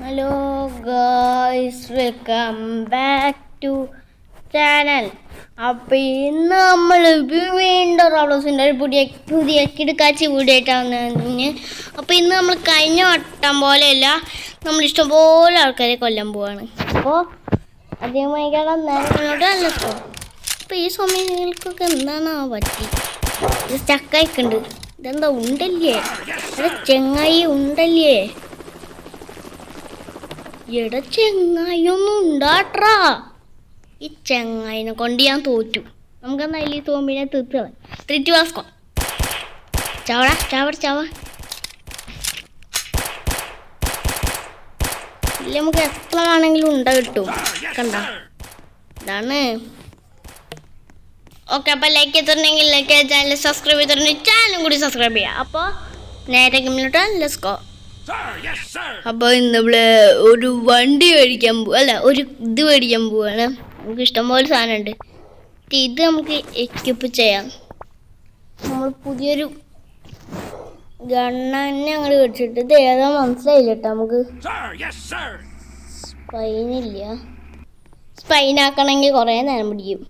Hello guys, welcome back to channel. അപ്പോൾ ഇന്ന് നമ്മൾ വീണ്ടും റോബ്ലോക്സിൻ്റെ ഒരു പുതിയ കിടുക്കാച്ചി വീഡിയോ ആയിട്ടാണ്. അപ്പോൾ ഇന്ന് നമ്മൾ കഴിഞ്ഞ വട്ടം പോലെയല്ല, നമ്മൾ ഇഷ്ടംപോലെ ആൾക്കാരെ കൊല്ലാൻ പോവാണ്. അപ്പോൾ അധികമായി നേരങ്ങളോട് അല്ല. അപ്പോൾ ഈ സമയങ്ങൾക്കൊക്കെ എന്താണ് പറ്റി? ഇത് ചക്കായിക്കുണ്ട്. ഇതെന്താ ഉണ്ടല്ലേ? അത് ചെങ്ങായി ഉണ്ടല്ലേ? എടാ ചെങ്ങായിയൊന്നും ഉണ്ടാട്രാ. ഈ ചെങ്ങായിനെ കൊണ്ട് ഞാൻ തോറ്റു. നമുക്കെന്നാ ഈ സോമ്പിനെ തീർത്ത് വാസ്കോ ചാവട ചാവട ചാവ. ഇല്ല, നമുക്ക് എത്ര ആണെങ്കിലും ഉണ്ട കിട്ടും. കണ്ട ഇതാണ്. ഓക്കെ, അപ്പോൾ ലൈക്ക് ചെയ്തിട്ടുണ്ടെങ്കിൽ ലൈക്ക് ചെയ്ത് ചാനൽ സബ്സ്ക്രൈബ് ചെയ്തിട്ടുണ്ടെങ്കിൽ ചാനലും കൂടി സബ്സ്ക്രൈബ് ചെയ്യാം. അപ്പോൾ നേരെ ഗെയിമിലോട്ട് ലെറ്റ്സ് ഗോ. അപ്പോൾ ഇന്ന് നമ്മൾ ഒരു വണ്ടി മേടിക്കാൻ ഒരു ഇത് മേടിക്കാൻ പോവാണ്. നമുക്ക് ഇഷ്ടംപോലെ സാധനമുണ്ട്. ഇത് നമുക്ക് എക്യുപ്പ് ചെയ്യാം. നമ്മൾ പുതിയൊരു ഗണ്ണന്നെ ഞങ്ങൾ മേടിച്ചിട്ട് ഇത് ഏതാ മനസ്സിലായില്ല കേട്ടോ. നമുക്ക് സ്പൈനില്ല. സ്പൈനാക്കണമെങ്കിൽ കുറേ നേരം പിടിക്കും.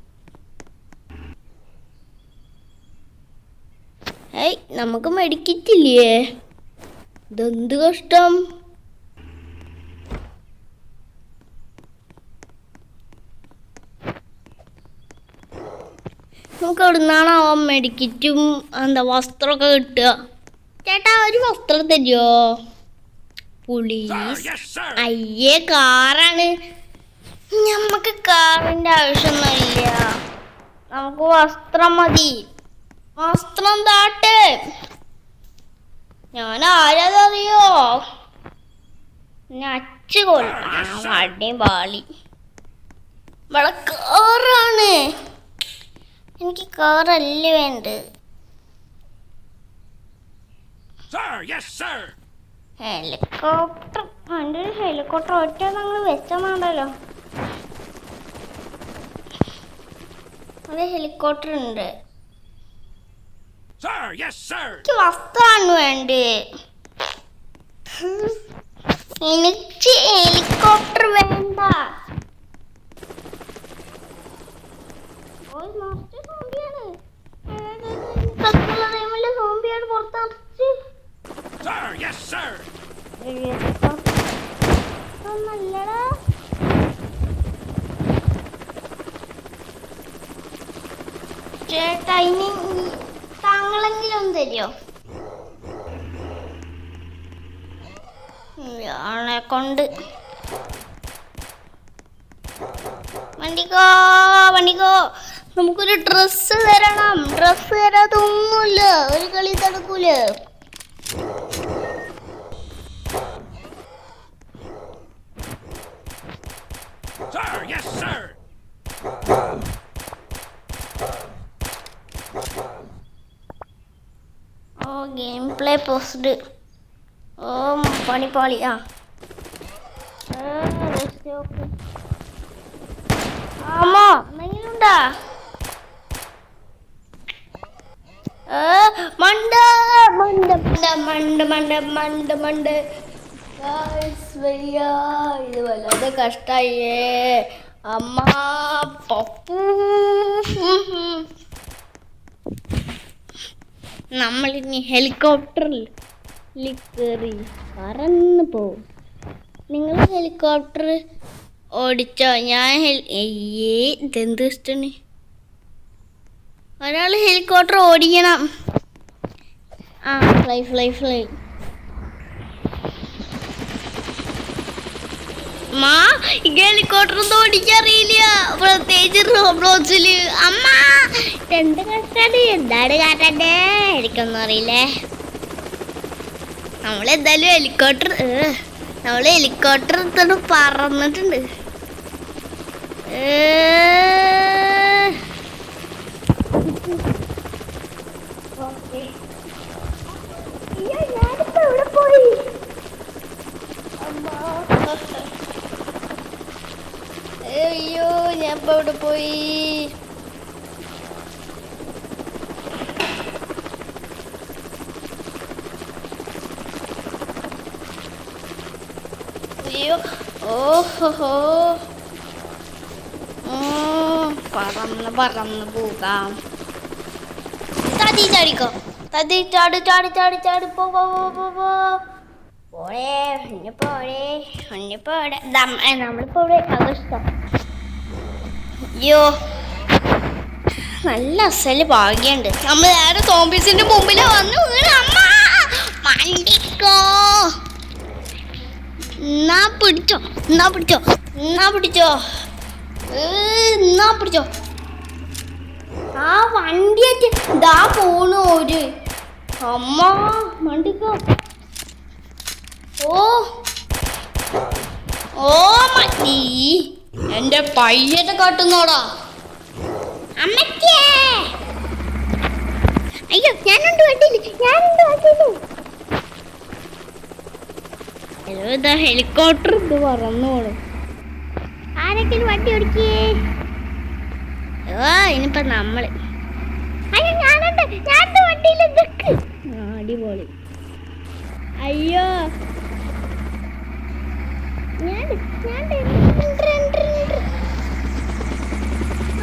ഏയ്, നമുക്ക് മെഡിക്കിറ്റില്ലേ? ഇതെന്ത് കഷ്ടം. നമുക്ക് എവിടെ നിന്നാണോ മെഡിക്കിറ്റും വസ്ത്രമൊക്കെ കിട്ടുക? ചേട്ടാ, ഒരു വസ്ത്രം തരുമോ? പോലീസ്. അയ്യേ, കാറാണ്. നമുക്ക് കാറിൻ്റെ ആവശ്യമൊന്നുമില്ല. നമുക്ക് വസ്ത്രം മതി. വസ്ത്രം താട്ട്. ഞാൻ ആരാതറിയോ? അച്ചു കൊള്ളാം. വടിയും പാളി. ഇവിടെ കാറാണ്. എനിക്ക് കാറല്ലേ വേണ്ടത്. ഹെലികോപ്റ്റർ. എൻ്റെ ഒരു ഹെലികോപ്റ്റർ ഒറ്റ നിങ്ങൾ വെച്ചമാണ്ടല്ലോ. അത് ഹെലികോപ്റ്റർ ഉണ്ട്. എനിക്ക് വസ്ത്രമാണ് വേണ്ടത്. എനിക്ക് ഹെലികോപ്റ്റർ വേണ്ട. സോംബിയാണ് പുറത്തടച്ച്. ഒന്നല്ലടാ. ചേട്ടാ, ഇനി താങ്കളെങ്കിലും തരുമോ? ആളെ കൊണ്ട് വണ്ടിക്കോ. നമുക്കൊരു ഡ്രസ്സ് തരണം. ഡ്രസ്സ് തരാതൊന്നുമില്ല. ഒരു കളി തടുക്കൂല. Game play post. പണിപ്പാളി. ആമോ എന്തെങ്കിലുണ്ടാ? മണ്ട മണ്ട മണ്ട മണ്ട മണ്ട മണ്ട. ഇത് വല്ലാതെ കഷ്ടായേ. അമ്മ പപ്പു. നമ്മളിനി ഹെലികോപ്റ്ററിൽ കയറി പറന്ന് പോവും. നിങ്ങൾ ഹെലികോപ്റ്റർ ഓടിച്ചോ? ഞാൻ ഇതെന്ത് ഇഷ്ടമാണ്. ഒരാൾ ഹെലികോപ്റ്റർ ഓടിക്കണം. Fly fly fly. ഹെലികോപ്റ്റർ ഒന്നും ഓടിക്കറിയില്ല, പ്രത്യേകിച്ച് റോബ്ലോക്സിൽ. അമ്മ എന്ത് കഷ്ടാണ്. എന്താണ് കാട്ടണ്ടേ? എനിക്കൊന്നും അറിയില്ലേ. നമ്മളെന്തായാലും ഹെലികോപ്റ്റർ എടുത്തോണ്ട് പറന്നിട്ടുണ്ട്. ഞാനിപ്പോ എവിടെ പോയി? അയ്യോ, ഞാനിപ്പോ എവിടെ പോയി? അയ്യോ ഓഹോ പറന്ന് പറന്ന് പോകാം. തതി ചാടിക്കോ, തതി ചാടി ചാടി ചാടി ചാടി പോ പോഴേ പോഴേ പോഴേ നമ്മളിപ്പോ ഇവിടെ അതിഷ്ടം. അയ്യോ നല്ല അസല് ഭാഗ്യണ്ട്. നമ്മൾ നേരെ സോംബീസിന്റെ മുമ്പിൽ വന്നു വീണ്. അമ്മ മണ്ടിക്കോ. എന്നാ പിടിച്ചോ എന്നാ പിടിച്ചോ എന്നാ പിടിച്ചോ എന്നാ പിടിച്ചോ. ആ വണ്ടിയായിട്ട് ഇതാ പോണു ഒരു. അമ്മ മണ്ടിക്കോ. ഓ ഓ മതി എന്റെ പയ്യത്തെ കാട്ടുന്നോടാ. അമ്മയ്ക്കേ അയ്യോ ഞാനുണ്ട് വണ്ടിയില്. ഇതാ ഹെലികോപ്റ്റർ ഇത് പറന്നോളൂ. ആരൊക്കെയും വണ്ടി ഓടിക്കേ. ഇനിയിപ്പോ നമ്മള് അയ്യോ ഞാനുണ്ട് വണ്ടിയിൽ. അടിപൊളി. അയ്യോ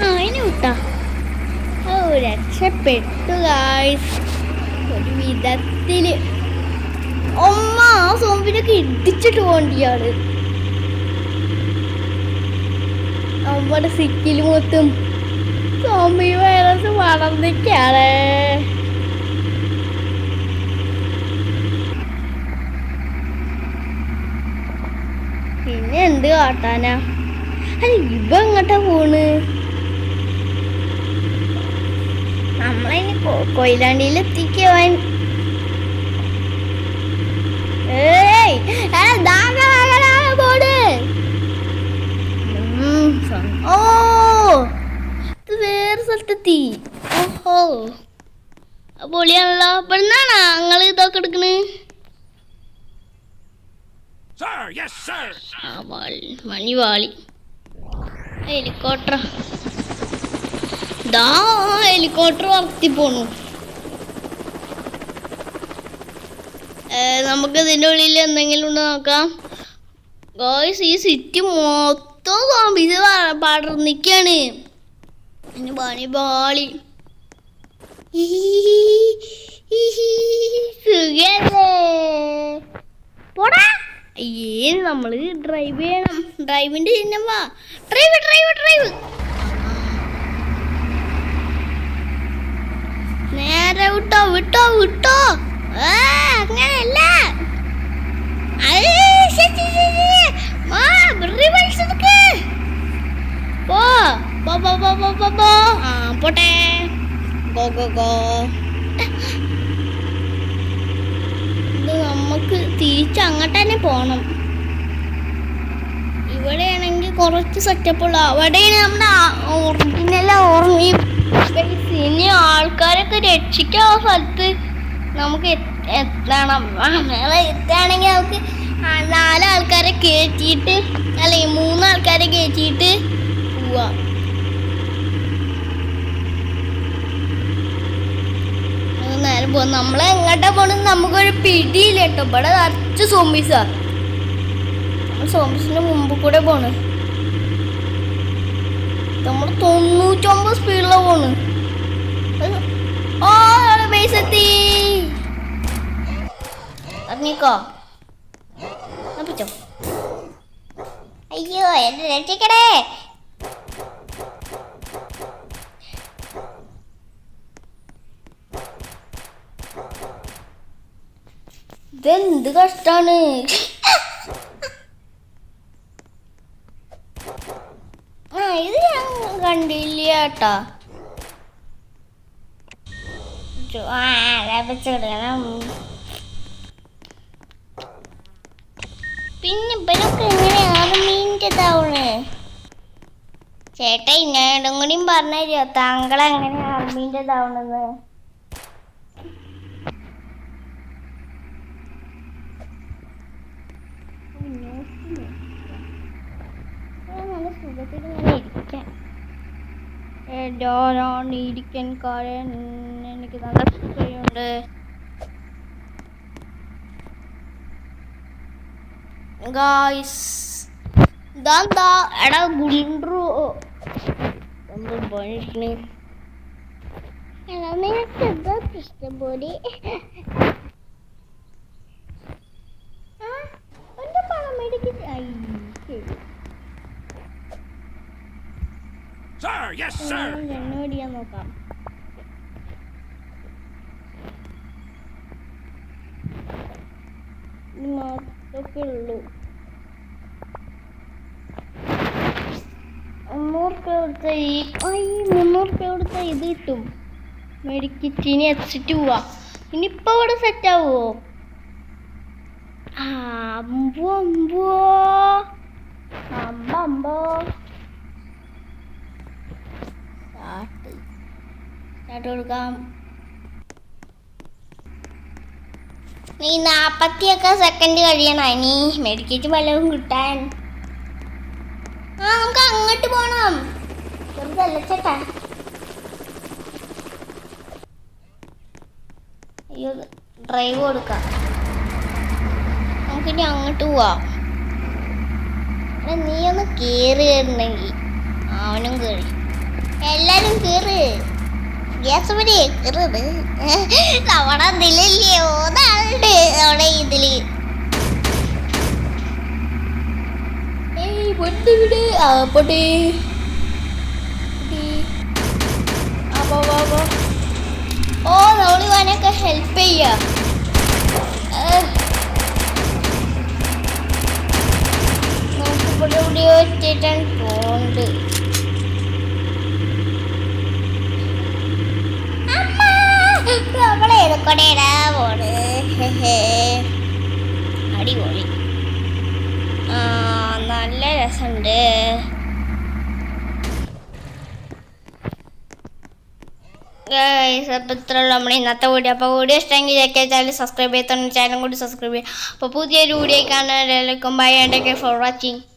അതിന് വിട്ടാ. ഓ രക്ഷപ്പെട്ടു ഗായ്സ് ഒരു വിധത്തില്. അമ്മ ആ സോമ്പിനൊക്കെ ഇടിച്ചിട്ട് പോണ്ടിയാണ്. നമ്മുടെ സിക്കിൽ മൊത്തം സോംബി വൈറസ് വളർന്നിക്കാണ്. പിന്നെ എന്ത് കാട്ടാനാ. അല്ല ഇവ എങ്ങോട്ടാ പോണ്. നമ്മളതിന് കൊയിലാണ്ടിയിൽ എത്തിക്കുവാൻ. ഓ ഇത് വേറെ സ്ഥലത്തെത്തി. ഓഹോ പൊളിയാണല്ലോ. ഇവിടുന്നാണോ ഞങ്ങള് ഇതൊക്കെ എടുക്കണ്. മണിവാളി ഹെലികോപ്റ്റർ. ഹെലികോപ്റ്റർ വർത്തി പോണു. നമുക്ക് ഇതിൻ്റെ ഉള്ളിൽ എന്തെങ്കിലും ഉണ്ടോ നോക്കാം. ഗോയ്സ് ഈ സിറ്റി മൊത്തം സോംബീസ് പടർന്നിക്കാണ്. മണിവാളി പോടാ. അയ്യേ നമ്മള് ഡ്രൈവ് ചെയ്യണം. ഡ്രൈവിന്റെ ചിഹ്നം വാ. ഡ്രൈവ് നേരെ വിട്ടോ. അങ്ങനെയല്ല. പോട്ടെ ഗോ. ഇത് നമുക്ക് തിരിച്ചങ്ങോട്ട് തന്നെ പോണം. ഇവിടെയാണെങ്കിൽ കുറച്ച് സെറ്റപ്പുള്ള. അവിടെയാണ് നമ്മുടെ ഒറിജിനൽ ഓർമ്മ. ഇനി ആൾക്കാരൊക്കെ രക്ഷിക്കാൻ ആ സ്ഥലത്ത് നമുക്ക് എത്തണം. മേലെ എത്തുകയാണെങ്കിൽ നമുക്ക് 4 ആൾക്കാരെ കയറ്റിയിട്ട് അല്ലെങ്കിൽ 3 ആൾക്കാരെ കയറ്റിയിട്ട് പോവാം. നേരെ പോവാം. നമ്മളെങ്ങോട്ടാ പോണെന്ന് നമുക്കൊരു പിടിയില്ല കേട്ടോ. ഇവിടെ നിറച്ച് സോംബീസാ. നമ്മൾ സോംബീസിന്റെ മുമ്പ് കൂടെ പോണ്. നമ്മൾ 99 സ്പീഡിലാ പോണ്. ഓ ബേസ് എത്തി. ഇറങ്ങിക്കോ. പിടിച്ചോ. അയ്യോ എന്നെ രക്ഷിക്കണേ. ഇതെന്ത് കഷ്ടാണ്. ഇത് ഞാൻ കണ്ടില്ല കേട്ടാ. പിന്നെ ഇവരൊക്കെ എങ്ങനെയാണ് മീൻ്റെതാവണേ. ചേട്ടാ ഇന്നോടും കൂടിയും പറഞ്ഞോ താങ്കൾ എങ്ങനെ ആർമീൻ്റെതാവണെന്ന്. നല്ല സുഖത്തിൽ ഇങ്ങനെ ഇരിക്കാൻ. ഇരിക്കാൻ കാരൻ എനിക്ക് നല്ല സുഖമുണ്ട്. ഗായ്സ് ഇതാ എടാ ഗുണ്ടു പണിക്കണ്. എടാ നിനക്ക് എന്താ പ്രശ്നം പോലെ എന്റെ പണം മേടിക്ക്. എണ്ണോടിയാൻ നോക്കാം. മാത്രമൊക്കെ ഉള്ളൂ. 300 കൊടുത്ത ഇത് കിട്ടും. മേടിക്കിട്ട് ഇനി എച്ചിട്ട് പോവാ. ഇനിയിപ്പോ ഇവിടെ സെറ്റ് ആവോ? അമ്പോ സ്റ്റാർട്ട് കൊടുക്കാം. നീ 40 സെക്കൻഡ് കഴിയണം ഇനി മെഡിക്കേറ്റ് വല്ലതും കിട്ടാൻ. നമുക്ക് അങ്ങോട്ട് പോണം. ചെറുതല്ല ചേട്ടാ. അയ്യോ ഡ്രൈവ് കൊടുക്കാം. നമുക്കിനി അങ്ങോട്ട് പോവാം. നീ ഒന്ന് കേറുണ്ടെങ്കിൽ അവനും കേറി. എല്ലാരും കേറ്. ഗ്യാസ് വരെ കേറത് നമ്മുടെ ഇതിലല്ലേ ഓതാളുണ്ട്. അവിടെ ഇതില് പൊട്ടിവിടെ പൊട്ടി. ഓ നമ്മള് ഇവനൊക്കെ ഹെൽപ്പ് ചെയ്യാ. നമുക്കിവിടെ എവിടെയോ എത്തിയിട്ടാണ് പോണ്ട്. നമ്മളേതൊക്കെടാ പോണ്. അടിപൊളി. നല്ല രസമുണ്ട്. അപ്പോൾ ഇത്രയുള്ള നമ്മുടെ ഇന്നത്തെ വീഡിയോ. അപ്പോൾ വീഡിയോ ഇഷ്ടമെങ്കിൽ ചാനൽ സബ്സ്ക്രൈബ് ചെയ്തോണ്ട് ചാനൽ കൂടി സബ്സ്ക്രൈബ് ചെയ്യുക. അപ്പോൾ പുതിയൊരു വീഡിയോ കാണാൻ എല്ലാവർക്കും ബൈ ആൻഡ് ഫോർ വാച്ചിങ്.